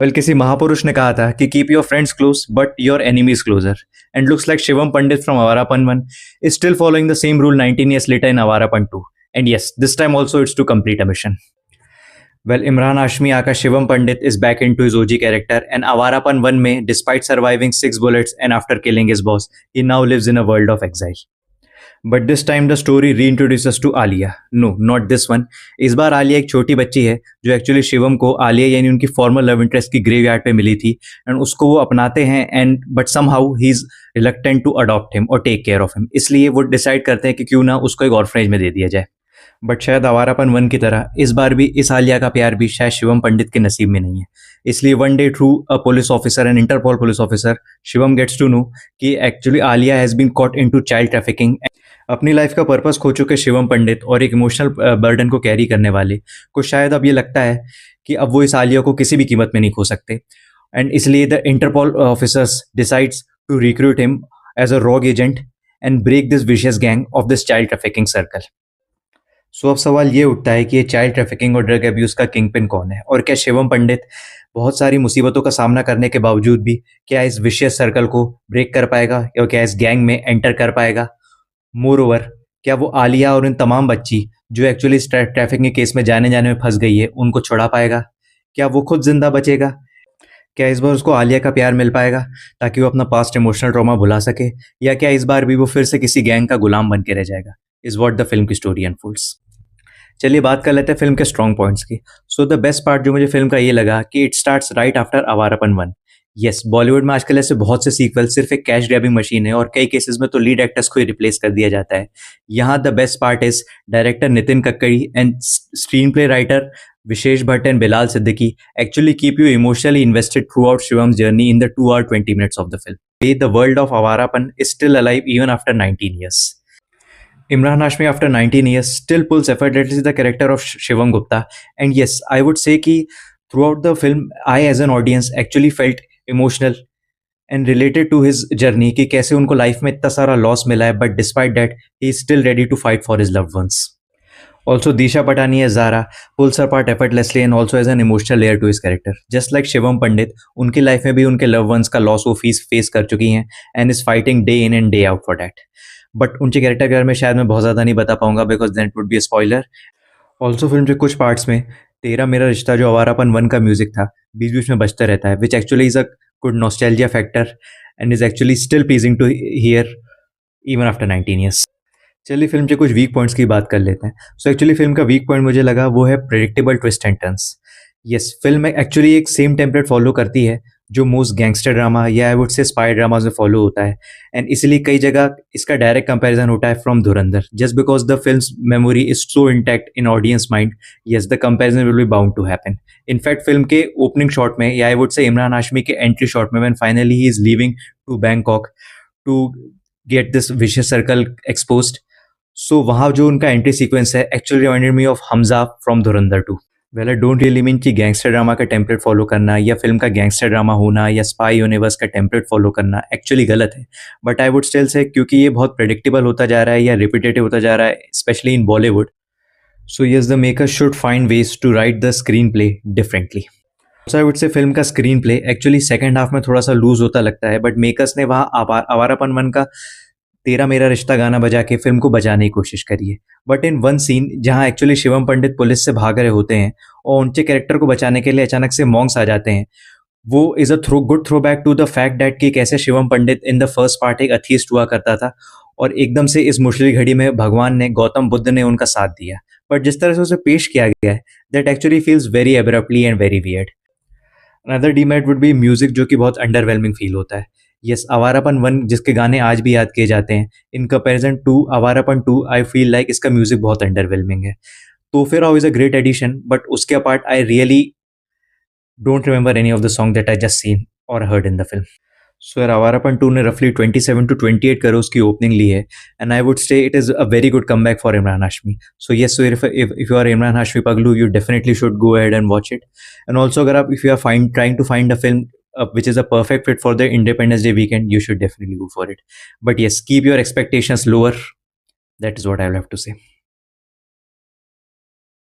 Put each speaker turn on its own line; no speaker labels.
Well किसी महापुरुष ने कहा था कि keep your friends close but your enemies closer and looks like Shivam Pandit from Awarapan 1 is still following the same rule 19 years later in Avarapan 2. And yes, this time also it's to complete a mission. Well, Imran Hashmi aka Shivam Pandit is back into his OG character, and Avarapan 1 mein, despite surviving 6 bullets and after killing his boss, he now lives in a world of exile. But this time the story reintroduce to Aliya. No, not this one. इस बार आलिया एक छोटी बच्ची है जो actually Shivam को आलिया यानी उनकी फॉर्मल लव इंटरेस्ट की ग्रेवयार्ड पे मिली थी एंड उसको वो अपनाते हैं and but somehow he is reluctant to adopt him और टेक केयर ऑफ हिम. इसलिए वो डिसाइड करते हैं कि क्यों ना उसको एक ऑर्फनेज में दे दिया जाए. बट शायद आवारापन 1 की तरह इस बार भी इस आलिया का प्यार भी शायद शिवम पंडित के नसीब में नहीं है. इसलिए one day through a police officer and Interpol police officer Shivam gets to know कि actually Aliya has been caught into child trafficking. अपनी लाइफ का पर्पस खो चुके शिवम पंडित और एक इमोशनल बर्डन को कैरी करने वाले को शायद अब ये लगता है कि अब वो इस आलिया को किसी भी कीमत में नहीं खो सकते एंड इसलिए the Interpol officers decides to recruit him as a rogue agent and break this vicious gang of this child trafficking circle. So अब सवाल ये उठता है कि ये चाइल्ड ट्रैफिकिंग और ड्रग अब्यूज़ का किंग पिन कौन है और क्या शिवम पंडित बहुत सारी मुसीबतों का सामना करने के बावजूद भी क्या इस विशियस सर्कल को ब्रेक कर पाएगा या क्या इस गैंग में एंटर कर पाएगा. मोर ओवर क्या वो आलिया और इन तमाम बच्ची जो एक्चुअली ट्रैफिकिंग के केस में जाने में फंस गई है उनको छुड़ा पाएगा. क्या वो खुद जिंदा बचेगा. क्या इस बार उसको आलिया का प्यार मिल पाएगा ताकि वो अपना पास्ट इमोशनल ट्रॉमा भुला सके या क्या इस बार भी वो फिर से किसी गैंग का गुलाम बन के रह जाएगा. इज वॉट द फिल्म की स्टोरी अनफोल्ड्स. चलिए बात कर लेते हैं फिल्म के स्ट्रॉन्ग पॉइंट्स की. सो द बेस्ट पार्ट जो मुझे फिल्म का ये लगा कि it starts right after Awarapan 1. Yes, Bollywood में आजकल ऐसे बहुत से सीक्वल सिर्फ एक कैश ग्रैबिंग मशीन है और कई केसेस में तो लीड एक्टर्स को ही रिप्लेस कर दिया जाता है. यहाँ the best part is director Nitin Kakkar and screenplay writer Vishesh Bhatt and Bilal Siddiqui actually keep you emotionally invested throughout Shivam's journey in the 2 hour 20 minutes of the film. The world of Awarapan is still alive even after 19 years. Imran Hashmi after 19 years still pulls effortlessly the character of Shivam Gupta, and yes, I would say कि throughout the film I as an audience actually felt emotional and related to his journey कि कैसे उनको life में इतना सारा loss मिला है but despite that he is still ready to fight for his loved ones. Also, Disha Patani as Zara pulls her part effortlessly and also has an emotional layer to his character. Just like Shivam Pandit, उनकी life में भी उनके loved ones का loss वो face कर चुकी हैं and is fighting day in and day out for that. But उनके कैरेक्टर के बारे में शायद मैं बहुत ज़्यादा नहीं बता पाऊंगा because then it would be a spoiler. Also film के कुछ पार्ट्स में तेरा मेरा रिश्ता जो अवारापन 1 का म्यूजिक था बीच बीच में बजता रहता है which actually is a good nostalgia factor and is actually still pleasing to hear even after 19 years. चलिए फिल्म के कुछ वीक पॉइंट्स की बात कर लेते हैं. सो एक्चुअली फिल्म का वीक पॉइंट मुझे लगा वो है predictable twist and turns. Yes, film actually एक सेम टेम्पलेट फॉलो करती है जो मोस्ट गैंगस्टर ड्रामा या I would say spy dramas में फॉलो होता है एंड इसलिए कई जगह इसका डायरेक्ट कंपैरिजन होता है from Dhurandhar just because the film's memory is so intact in audience mind. Yes, the comparison will be bound to happen. In fact film के ओपनिंग शॉट में या I would say Imran Hashmi के एंट्री शॉट में when finally he is leaving to Bangkok to get this vicious circle exposed, so वहाँ जो उनका entry sequence है actually reminded me of Hamza from Dhurandhar 2. Well I don't really mean कि gangster drama का template follow करना या film का gangster drama होना या स्पाई यूनिवर्स का टेम्पलेट फॉलो करना एक्चुअली गलत है. But I would still say क्योंकि ये बहुत प्रेडिक्टेबल होता जा रहा है या रिपीटेटिव होता जा रहा है specially in Bollywood, so yes the makers should find ways to write the screenplay differently. So I would say film का screenplay actually second half में थोड़ा सा लूज होता लगता है बट मेकर्स ने वहाँ अवारापन 1 का तेरा मेरा रिश्ता गाना बजा के फिल्म को बचाने की कोशिश करी है. बट इन वन सीन जहाँ एक्चुअली शिवम पंडित पुलिस से भाग रहे होते हैं और उनके कैरेक्टर को बचाने के लिए अचानक से मॉन्क्स आ जाते हैं, वो is a good throwback to the fact that कि कैसे Shivam Pandit in the first part एक अथीस्ट हुआ करता था और एकदम से इस मुश्किल घड़ी में भगवान ने गौतम बुद्ध ने उनका साथ दिया. बट जिस तरह से उसे पेश किया गया है that actually feels very abruptly and very weird. Another demerit would be music जो कि बहुत अंडरवेलमिंग फील होता है. यस, अवारापन 1 जिसके गाने आज भी याद किए जाते हैं in comparison to Awarapan 2 I feel like इसका म्यूजिक बहुत अंडरवेलमिंग है. तो फिर how is a great addition but उसके apart I really don't remember any of the song that I just seen और heard in the film. So यार अवारापन 2 ने रफली 27 to 28 करोड़ की ओपनिंग ली है and I would say it is a very good comeback for Imran Hashmi. So yes, so if you are Imran Hashmi पगलू you definitely should go ahead and watch it. And also अगर आप if you are trying to find a film which is a perfect fit for the Independence Day weekend, you should definitely go for it. But yes, keep your expectations lower. That is what I will have to say.